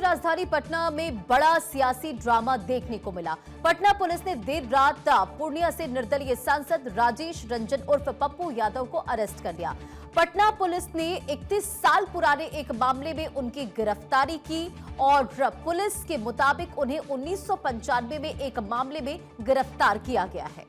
राजधानी पटना में बड़ा सियासी ड्रामा देखने को मिला। पटना पुलिस ने देर रात पूर्णिया से निर्दलीय सांसद राजेश रंजन उर्फ पप्पू यादव को अरेस्ट कर लिया। पटना पुलिस ने 31 साल पुराने एक मामले में उनकी गिरफ्तारी की और पुलिस के मुताबिक उन्हें 1995 में एक मामले में गिरफ्तार किया गया है।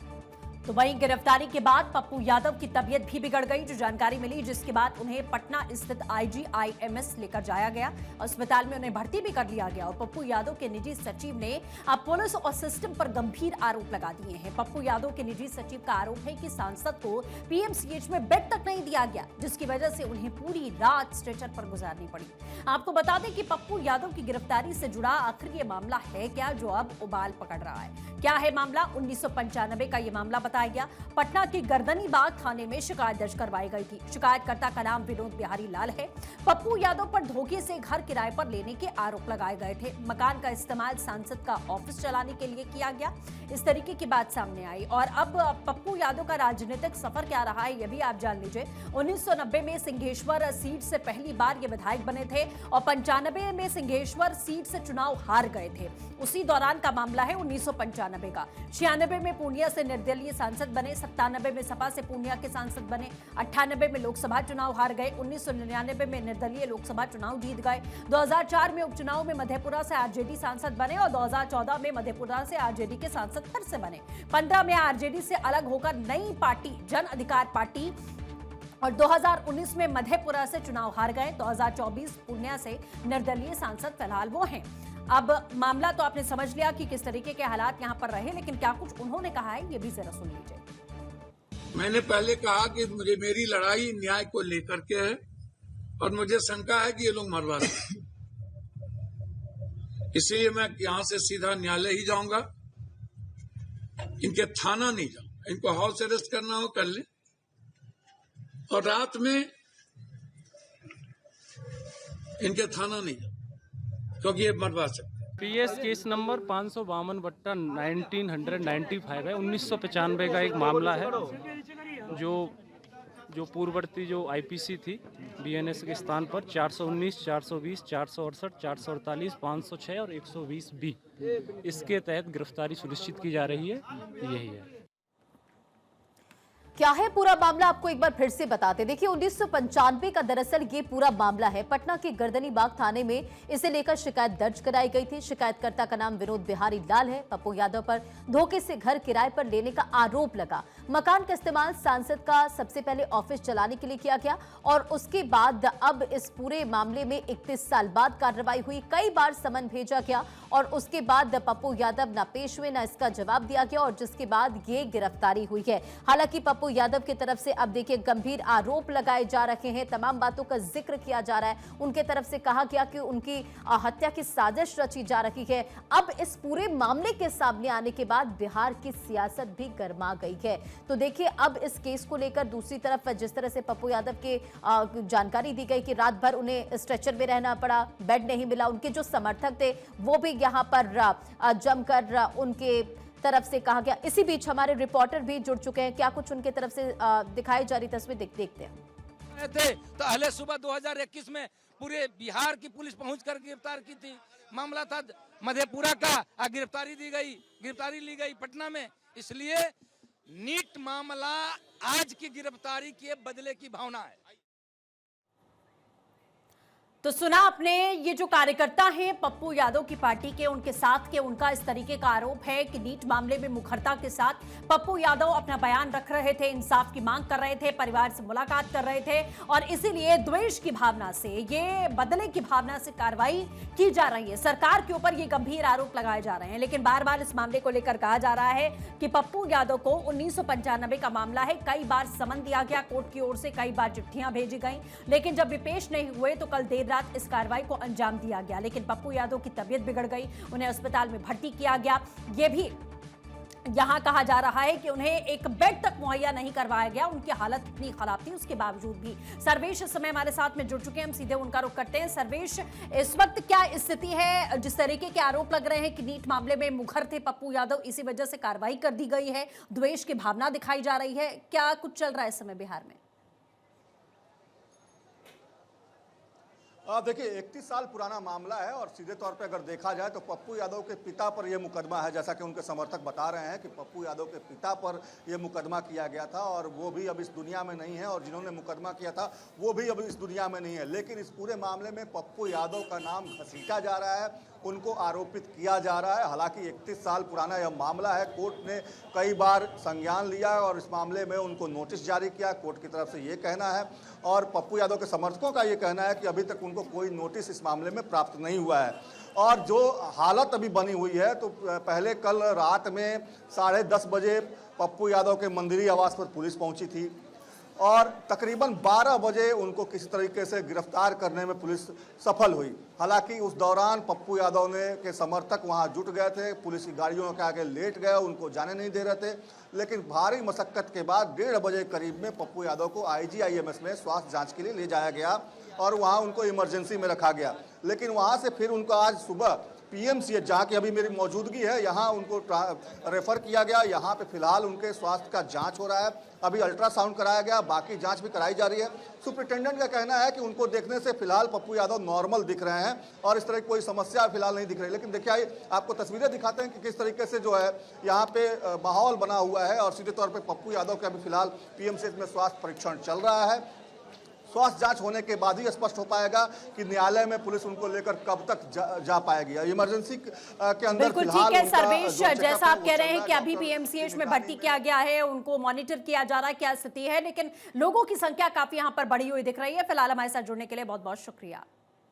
तो वहीं गिरफ्तारी के बाद पप्पू यादव की तबीयत भी बिगड़ गई, जो जानकारी मिली, जिसके बाद उन्हें पटना स्थित IGIMS लेकर जाया गया। अस्पताल में उन्हें भर्ती भी कर लिया गया और पप्पू यादव के निजी सचिव ने अब पुलिस और सिस्टम पर गंभीर आरोप लगा दिए हैं। पप्पू यादव के निजी सचिव का आरोप है कि सांसद को PMCH में बेड तक नहीं दिया गया, जिसकी वजह से उन्हें पूरी रात स्ट्रेचर पर गुजारनी पड़ी। आपको बता दें कि पप्पू यादव की गिरफ्तारी से जुड़ा आखिर ये मामला है क्या, जो अब उबाल पकड़ रहा है। क्या है मामला? 1995 का ये मामला बताया गया। पटना के गर्दनी बाग थाने में शिकायत दर्ज करवाई गई थी। शिकायतकर्ता का नाम विनोद बिहारी लाल है। पप्पू यादव पर धोखे से घर किराए पर लेने के आरोप लगाए गए थे। मकान का इस्तेमाल सांसद का ऑफिस चलाने के लिए किया गया, इस तरीके की बात सामने आई। और अब पप्पू यादव का राजनीतिक सफर क्या रहा है, ये भी आप जान लीजिए। 1990 में सिंहेश्वर सीट से पहली बार ये विधायक बने थे और 95 में सिंहेश्वर सीट से चुनाव हार गए थे। उसी दौरान का मामला है 1995 का। 96 में पूर्णिया से निर्दलीय सांसद बने, 97 में सपा से पूर्णिया के सांसद बने, 98 में लोकसभा चुनाव हार गए, 1999 में निर्दलीय लोकसभा चुनाव जीत गए, 2004 में उपचुनाव में मधेपुरा से RJD सांसद बने और 2014 में मधेपुरा से RJD के सांसद फिर से बने। 15 में RJD से अलग होकर नई पार्टी जन अधिकार पार्टी और 2019 में मधेपुरा से चुनाव हार गए। 2024 पूर्णिया से निर्दलीय सांसद फिलहाल वो हैं। अब मामला तो आपने समझ लिया कि किस तरीके के हालात यहां पर रहे, लेकिन क्या कुछ उन्होंने कहा है, ये भी जरा सुन लीजिए। मैंने पहले कहा कि मेरी लड़ाई न्याय को लेकर के है और मुझे शंका है कि ये लोग मरवा दें, इसलिए मैं यहां से सीधा न्यायालय ही जाऊंगा। इनके थाना नहीं जाऊंगा। इनको हाउस अरेस्ट करना हो कर ले और रात में इनके थाना नहीं जाऊंगा क्योंकि ये मरवा सकते। PS केस नंबर 552/1995 है। 1995 का एक मामला है जो पूर्ववर्ती जो IPC थी BNS के स्थान पर 419, 420, 468, 448, 506 और 120B इसके तहत गिरफ्तारी सुनिश्चित की जा रही है। यही है। क्या है पूरा मामला, आपको एक बार फिर से बताते। देखिए 1995 का दरअसल ये पूरा मामला है। पटना के गर्दनी बाग थाने में इसे लेकर शिकायत दर्ज कराई गई थी। शिकायतकर्ता का नाम विनोद बिहारी लाल है। पप्पू यादव पर धोखे से घर किराए पर लेने का आरोप लगा। मकान का इस्तेमाल सांसद का सबसे पहले ऑफिस चलाने के लिए किया गया और उसके बाद अब इस पूरे मामले में 31 साल बाद कार्रवाई हुई। कई बार समन भेजा गया और उसके बाद पप्पू यादव ना पेश हुए, ना इसका जवाब दिया गया और जिसके बाद ये गिरफ्तारी हुई है। हालांकि पप्पू यादव की तरफ से अब देखिए गंभीर आरोप लगाए जा रहे हैं, तमाम बातों का जिक्र किया जा रहा है। उनके तरफ से कहा गया कि उनकी हत्या की साजिश रची जा रही है। अब इस पूरे मामले के सामने आने के बाद बिहार की सियासत भी गर्मा गई है। तो देखिए अब इस केस को लेकर दूसरी तरफ जिस तरह से पप्पू यादव के जानकारी दी गई कि रात भर उन्हें स्ट्रेचर में रहना पड़ा, बेड नहीं मिला। उनके जो समर्थक थे वो भी यहाँ पर जमकर उनके तरफ से कहा गया। इसी बीच हमारे रिपोर्टर भी जुड़ चुके हैं, क्या कुछ उनके तरफ से दिखाई जा रही तस्वीर देखते हैं। थे तो अहले सुबह 2021 में पूरे बिहार की पुलिस पहुंचकर गिरफ्तार की थी। मामला था मधेपुरा का, गिरफ्तारी ली गई पटना में। इसलिए नीट मामला आज की गिरफ्तारी के बदले की भावना है। तो सुना आपने, ये जो कार्यकर्ता हैं पप्पू यादव की पार्टी के, उनके साथ के उनका इस तरीके का आरोप है कि नीट मामले में मुखरता के साथ पप्पू यादव अपना बयान रख रहे थे, इंसाफ की मांग कर रहे थे, परिवार से मुलाकात कर रहे थे और इसीलिए द्वेष की भावना से, ये बदले की भावना से कार्रवाई की जा रही है। सरकार के ऊपर ये गंभीर आरोप लगाए जा रहे हैं, लेकिन बार बार इस मामले को लेकर कहा जा रहा है कि पप्पू यादव को 1995 का मामला है। कई बार समन दिया गया कोर्ट की ओर से, कई बार चिट्ठियां भेजी गई, लेकिन जब वे पेश नहीं हुए तो कल देर रात इस कार्रवाई को अंजाम दिया गया। लेकिन पप्पू यादव की तबीयत बिगड़ गई, उन्हें अस्पताल में भर्ती किया गया। ये भी यहां कहा जा रहा है कि उन्हें एक बेड तक मुहैया नहीं करवाया गया। उनकी हालत इतनी खराब थी, उसके बावजूद भी। सर्वेश इस समय हमारे साथ में जुड़ चुके हैं, हम सीधे उनका रुख करते हैं। सर्वेश, इस वक्त क्या स्थिति है? जिस तरीके के आरोप लग रहे हैं कि नीट मामले में मुखर थे पप्पू यादव, इसी वजह से कार्रवाई कर दी गई है, द्वेष की भावना दिखाई जा रही है, क्या कुछ चल रहा है इस समय बिहार में? देखिए 31 साल पुराना मामला है और सीधे तौर पे अगर देखा जाए तो पप्पू यादव के पिता पर यह मुकदमा है। जैसा कि उनके समर्थक बता रहे हैं कि पप्पू यादव के पिता पर यह मुकदमा किया गया था और वो भी अब इस दुनिया में नहीं है और जिन्होंने मुकदमा किया था वो भी अब इस दुनिया में नहीं है। लेकिन इस पूरे मामले में पप्पू यादव का नाम घसीटा जा रहा है, उनको आरोपित किया जा रहा है। हालांकि 31 साल पुराना यह मामला है, कोर्ट ने कई बार संज्ञान लिया और इस मामले में उनको नोटिस जारी किया, कोर्ट की तरफ से ये कहना है। और पप्पू यादव के समर्थकों का ये कहना है कि अभी तक उनको कोई नोटिस इस मामले में प्राप्त नहीं हुआ है। और जो हालत अभी बनी हुई है तो पहले कल रात में 10:30 बजे पप्पू यादव के मंदिरी आवास पर पुलिस पहुंची थी और तकरीबन 12 बजे उनको किसी तरीके से गिरफ्तार करने में पुलिस सफल हुई। हालांकि उस दौरान पप्पू यादव के समर्थक वहां जुट गए थे, पुलिस की गाड़ियों के आगे लेट गए, उनको जाने नहीं दे रहे थे। लेकिन भारी मशक्कत के बाद 1:30 बजे करीब में पप्पू यादव को IGIMS में स्वास्थ्य जांच के लिए ले जाया गया और वहां उनको इमरजेंसी में रखा गया। लेकिन वहां से फिर उनको आज सुबह PMCH, जहाँ की अभी मेरी मौजूदगी है, यहाँ उनको रेफर किया गया। यहाँ पे फिलहाल उनके स्वास्थ्य का जांच हो रहा है, अभी अल्ट्रासाउंड कराया गया, बाकी जांच भी कराई जा रही है। सुपरिटेंडेंट का कहना है कि उनको देखने से फिलहाल पप्पू यादव नॉर्मल दिख रहे हैं और इस तरह की कोई समस्या फिलहाल नहीं दिख रही। लेकिन देखिए आइए आपको तस्वीरें दिखाते हैं कि किस तरीके से जो है यहाँ पे माहौल बना हुआ है और सीधे तौर पर पप्पू यादव का अभी फिलहाल PMCH में स्वास्थ्य परीक्षण चल रहा है। स्वास्थ्य जांच होने के बाद ही स्पष्ट हो पाएगा कि न्यायालय में पुलिस उनको लेकर कब तक जा पाएगी। इमरजेंसी के अंदर बिल्कुल ठीक है सर्वेश, जैसा आप कह रहे हैं कि अभी PMCH में भर्ती किया गया है, उनको मॉनिटर किया जा रहा है, क्या स्थिति है, लेकिन लोगों की संख्या काफी यहाँ पर बढ़ी हुई दिख रही है। फिलहाल हमारे साथ जुड़ने के लिए बहुत बहुत शुक्रिया।